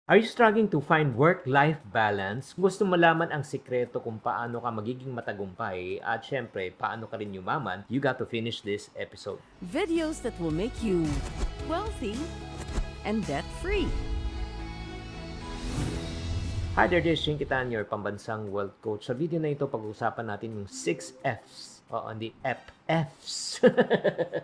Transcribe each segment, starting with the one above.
Are you struggling to find work-life balance? Gusto mo malaman ang sikreto kung paano ka magiging matagumpay at syempre, paano ka rin yumaman? You got to finish this episode. Videos that will make you wealthy and debt-free. Hi there, this is Shin Kitan, your pambansang wealth coach. Sa video na ito, pag-uusapan natin yung 6 Fs. Hindi Fs.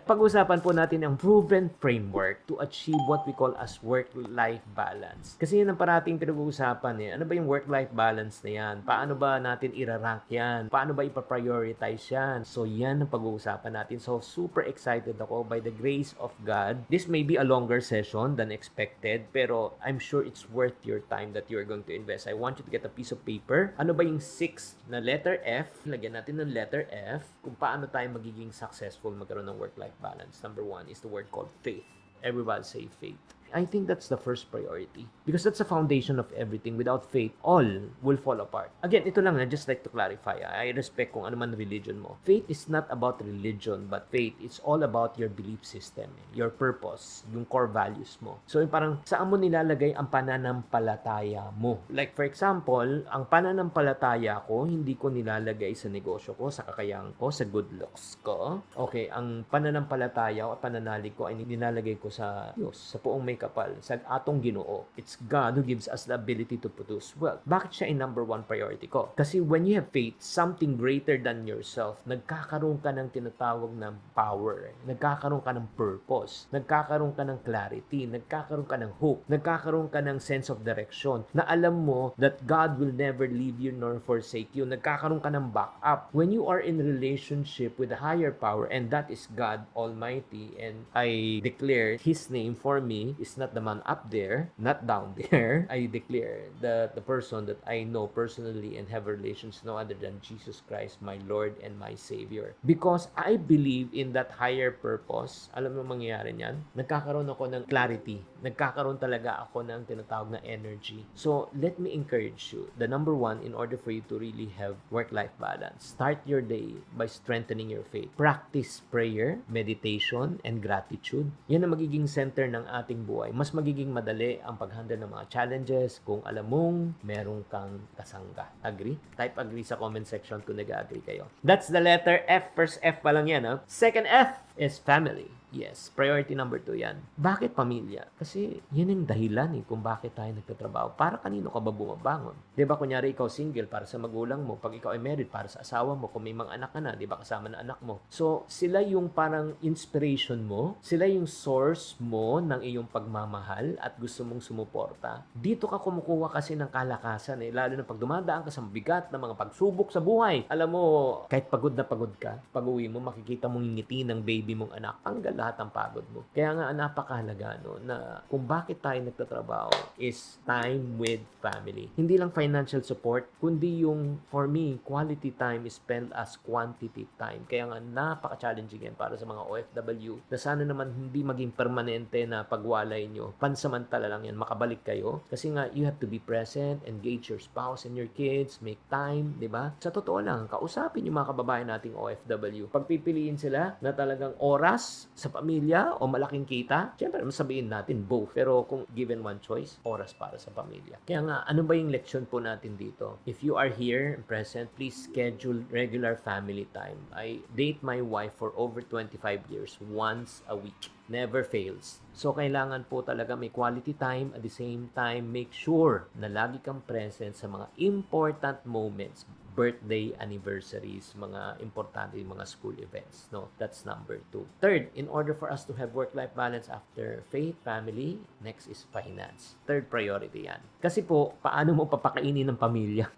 Pag-usapan po natin ang proven framework to achieve what we call as work-life balance. Kasi yan ang parating pinag-uusapan eh. Ano ba yung work-life balance na yan? Paano ba natin irarank yan? Paano ba ipaprioritize yan? So yan ang pag-uusapan natin. So super excited ako by the grace of God. This may be a longer session than expected, pero I'm sure it's worth your time that you're going to invest. I want you to get a piece of paper. Ano ba yung 6 na letter F? Lagyan natin ng letter F kung paano tayo magiging successful magkaroon ng work-life balance. Number 1 is the word called faith. Everybody say faith. I think that's the first priority because that's the foundation of everything. Without faith, all will fall apart. Again, ito lang, I just like to clarify. I respect kung ano man religion mo. Faith is not about religion, but faith is all about your belief system, your purpose, yung core values mo. So, parang saan mo nilalagay ang pananampalataya mo? Like, for example, ang pananampalataya ko, hindi ko nilalagay sa negosyo ko, sa kakayahan ko, sa good looks ko. Okay, ang pananampalataya o pananalig ko ay nilalagay ko sa Diyos, sa poong may kapal, sa atong Ginoo. It's God who gives us the ability to produce wealth. Bakit siya ay number 1 priority ko? Kasi when you have faith, something greater than yourself, nagkakaroon ka ng tinatawag ng power, nagkakaroon ka ng purpose, nagkakaroon ka ng clarity, nagkakaroon ka ng hope, nagkakaroon ka ng sense of direction, na alam mo that God will never leave you nor forsake you, nagkakaroon ka ng backup. When you are in relationship with a higher power, and that is God Almighty, and I declare His name for me is not the man up there, not down there. I declare the person that I know personally and have relations no other than Jesus Christ, my Lord and my Savior. Because I believe in that higher purpose. Alam mo mangyayari niyan? Nagkakaroon ako ng clarity. Nagkakaroon talaga ako ng tinatawag na energy. So, let me encourage you. The number 1, in order for you to really have work-life balance, start your day by strengthening your faith. Practice prayer, meditation, and gratitude. Yan ang magiging center ng ating buhay. Mas magiging madali ang pag-handle ng mga challenges kung alam mong meron kang kasangga. Agree? Type agree sa comment section kung nag-agree kayo. That's the letter F. First F pa lang yan. Second F is family. Yes, priority number 2 yan. Bakit pamilya? Kasi yan ang dahilan kung bakit tayo nagtatrabaho. Para kanino ka ba bumabangon? Diba, kunyari ikaw single para sa magulang mo. Pag ikaw ay married, para sa asawa mo. Kung may mga anak ka na, diba, kasama na anak mo. So, sila yung parang inspiration mo. Sila yung source mo ng iyong pagmamahal at gusto mong sumuporta. Dito ka kumukuha kasi ng kalakasan lalo na pag dumadaan ka sa mabigat na mga pagsubok sa buhay. Alam mo, kahit pagod na pagod ka, pag uwi mo, makikita mong ngiti ng baby mong anak. Tanggal lahat ng pagod mo. Kaya nga, napakahalaga na kung bakit tayo nagtatrabaho is time with family. Hindi lang financial support, kundi yung, for me, quality time is spent as quantity time. Kaya nga, napaka-challenging yan para sa mga OFW na sana naman hindi maging permanente na pagwalay nyo. Pansamantala lang yan, makabalik kayo. Kasi nga, you have to be present, engage your spouse and your kids, make time, di ba? Sa totoo lang, kausapin yung mga kababayan nating OFW. Pagpipiliin sila na talagang oras sa pamilya o malaking kita, syempre, masabihin natin both. Pero kung given one choice, oras para sa pamilya. Kaya nga, ano ba yung leksyon po natin dito? If you are here present, please schedule regular family time. I date my wife for over 25 years, once a week. Never fails. So, kailangan po talaga may quality time. At the same time, make sure na lagi kang present sa mga important moments, birthday, anniversaries, mga importante mga school events. No, that's number 2. Third, in order for us to have work-life balance after faith, family, next is finance. Third priority yan. Kasi po, paano mo papakainin ng pamilya?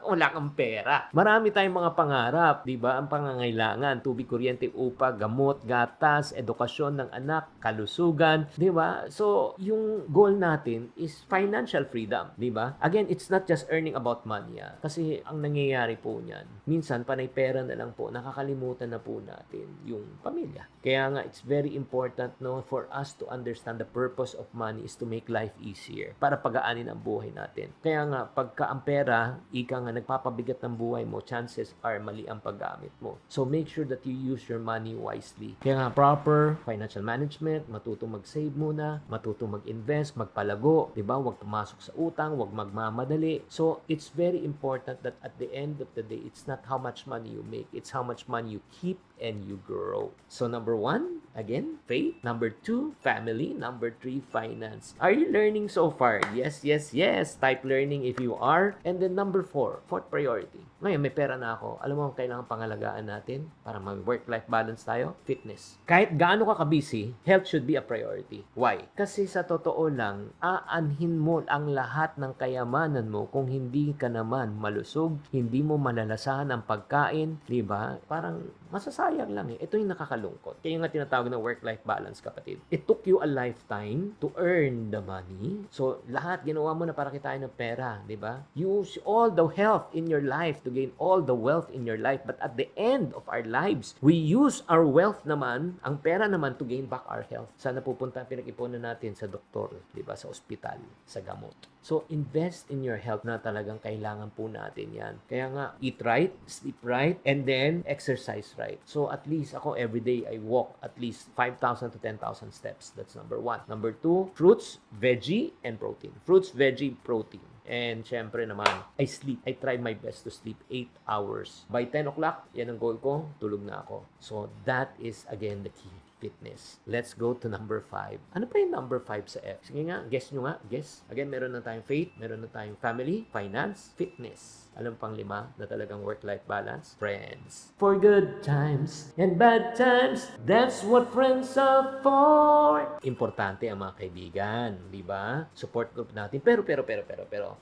Wala kang pera. Marami tayong mga pangarap, di ba? Ang pangangailangan, tubig, kuryente, upa, gamot, gatas, edukasyon ng anak, kalusugan, di ba? So, yung goal natin is financial freedom, di ba? Again, it's not just earning about money. Kasi ang nangyayari nangyayari po niyan, minsan panay pera na lang po, nakakalimutan na po natin yung pamilya. Kaya nga, it's very important, no, for us to understand the purpose of money is to make life easier, para pagaanin ang buhay natin. Kaya nga, pagka ang pera, ika nga nagpapabigat ng buhay mo, chances are mali ang paggamit mo. So, make sure that you use your money wisely. Kaya nga, proper financial management, matutong mag-save muna, matutong mag-invest, magpalago, diba? Huwag pumasok sa utang, huwag magmamadali. So, it's very important that at the end of the day, it's not how much money you make, it's how much money you keep and you grow. So, number 1, again, faith. Number 2, family. Number 3, finance. Are you learning so far? Yes, yes, yes. Type learning if you are. And then number 4, fourth priority. Ngayon, may pera na ako. Alam mo ang kailangan pangalagaan natin para mag-work-life balance tayo? Fitness. Kahit gaano ka ka-busy, health should be a priority. Why? Kasi sa totoo lang, aanhin mo ang lahat ng kayamanan mo kung hindi ka naman malusog, hindi mo malalasahan ang pagkain, di ba? Parang masasayang lang eh. Ito yung nakakalungkot. Kaya nga tinatawag na work-life balance, kapatid. It took you a lifetime to earn the money. So, lahat ginawa mo na para kitain ng pera, di ba? Use all the health in your life to gain all the wealth in your life. But at the end of our lives, we use our wealth naman, ang pera naman, to gain back our health. Saan napupunta ang pinag-ipunan natin? Sa doktor, di ba? Sa ospital, sa gamot. So, invest in your health na talagang kailangan po natin yan. Kaya nga, eat right, sleep right, and then exercise right. So, at least ako, everyday, I walk at least 5,000 to 10,000 steps. That's number 1. Number 2, fruits, veggie, and protein. Fruits, veggie, protein. And syempre naman, I sleep. I try my best to sleep 8 hours. By 10 o'clock, yan ang goal ko, tulog na ako. So, that is, again, the key. Fitness. Let's go to number 5. Ano pa yung number 5 sa F? Sige nga, guess nyo nga. Guess. Again, meron na tayong faith, meron na tayong family, finance, fitness. Alam pang 5 na talagang work-life balance? Friends. For good times and bad times, that's what friends are for. Importante ang mga kaibigan, di ba? Support group natin. Pero,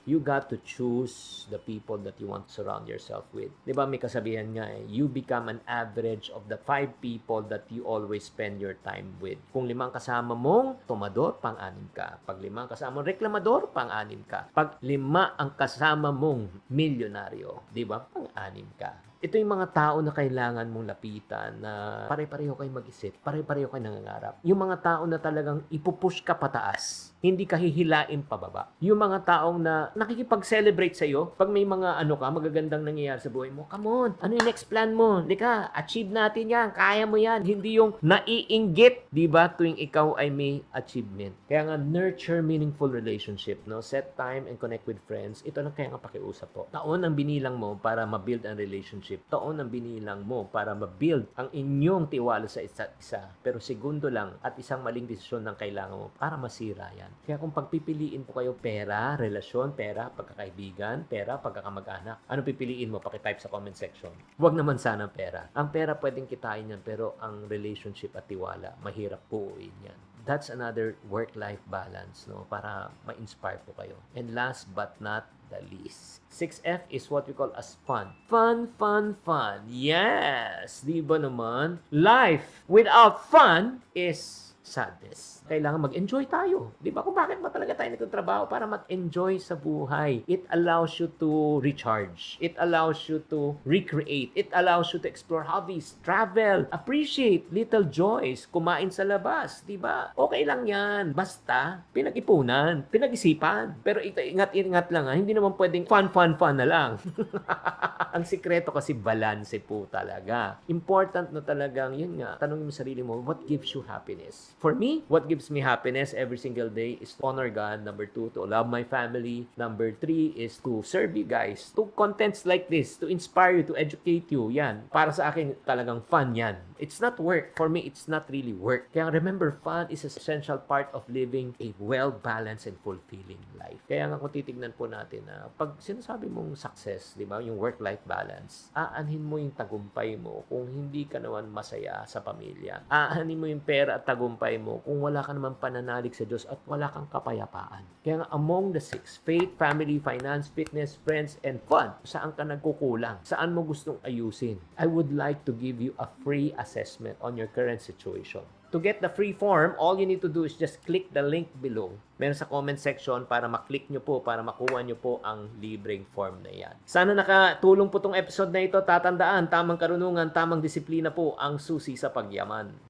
you got to choose the people that you want to surround yourself with. Di ba, may kasabihan nga eh, you become an average of the 5 people that you always spend your time with. Kung 5 kasama mong tomador, pang-6 ka. Pag 5 kasama mong reklamador, pang-6 ka. Pag 5 ang kasama mong milyonaryo, di ba? Pang-6 ka. Ito yung mga tao na kailangan mong lapitan na pare-pareho kayo mag-isip, pare-pareho kayo nangangarap. Yung mga tao na talagang ipupush ka pataas, hindi ka hihilain pababa. Yung mga taong na nakikipag-celebrate sa'yo, pag may mga magagandang nangyayari sa buhay mo, come on, ano yung next plan mo? Lika, achieve natin yan, kaya mo yan. Hindi yung naiinggit, di ba, tuwing ikaw ay may achievement. Kaya nga, nurture meaningful relationship, no? Set time and connect with friends. Ito lang kaya nga pakiusap po. Taon ang binilang mo para ma-build ang relationship. Taon ang binilang mo para ma-build ang inyong tiwala sa isa't isa. Pero segundo lang at isang maling desisyon ng kailangan mo para masira yan. Kaya kung pagpipiliin po kayo pera, relasyon, pera, pagkakaibigan, pera, pagkakamag-anak, ano pipiliin mo? Pakitype sa comment section. Huwag naman sana pera. Ang pera pwedeng kitain yan, pero ang relationship at tiwala, mahirap buuin yan. That's another work-life balance, no? Para ma-inspire po kayo. And last but not the least, 6F is what we call as fun. Fun, fun, fun. Yes! Di ba naman? Life without fun is sadness. Kailangan mag-enjoy tayo. Di ba? Kung bakit ba talaga tayo nagtatrabaho? Para mag-enjoy sa buhay. It allows you to recharge. It allows you to recreate. It allows you to explore hobbies, travel, appreciate little joys, kumain sa labas. Di ba? Okay lang yan. Basta, pinag-ipunan, pinag-isipan. Pero ingat-ingat lang ha. Hindi naman pwedeng fun na lang. Ang sikreto kasi balance po talaga. Important na talagang, yun nga, tanongin mo sarili mo, what gives you happiness? For me, what gives me happiness every single day is to honor God. Number 2, to love my family. Number 3 is to serve you guys. To contents like this, to inspire you, to educate you. Yan. Para sa akin, talagang fun yan. It's not work. For me, it's not really work. Kaya remember, fun is an essential part of living a well-balanced and fulfilling life. Kaya nga kung titignan po natin na pag sinasabi mong success, di ba, yung work-life balance, aanhin mo yung tagumpay mo kung hindi ka naman masaya sa pamilya. Aanhin mo yung pera at tagumpay buhay mo kung wala ka naman pananalig sa Diyos at wala kang kapayapaan. Kaya nga, among the 6, faith, family, finance, fitness, friends, and fun, saan ka nagkukulang? Saan mo gustong ayusin? I would like to give you a free assessment on your current situation. To get the free form, all you need to do is just click the link below. Meron sa comment section para maklik nyo po, para makuha nyo po ang libreng form na yan. Sana nakatulong po tong episode na ito. Tatandaan, tamang karunungan, tamang disiplina po ang susi sa pagyaman.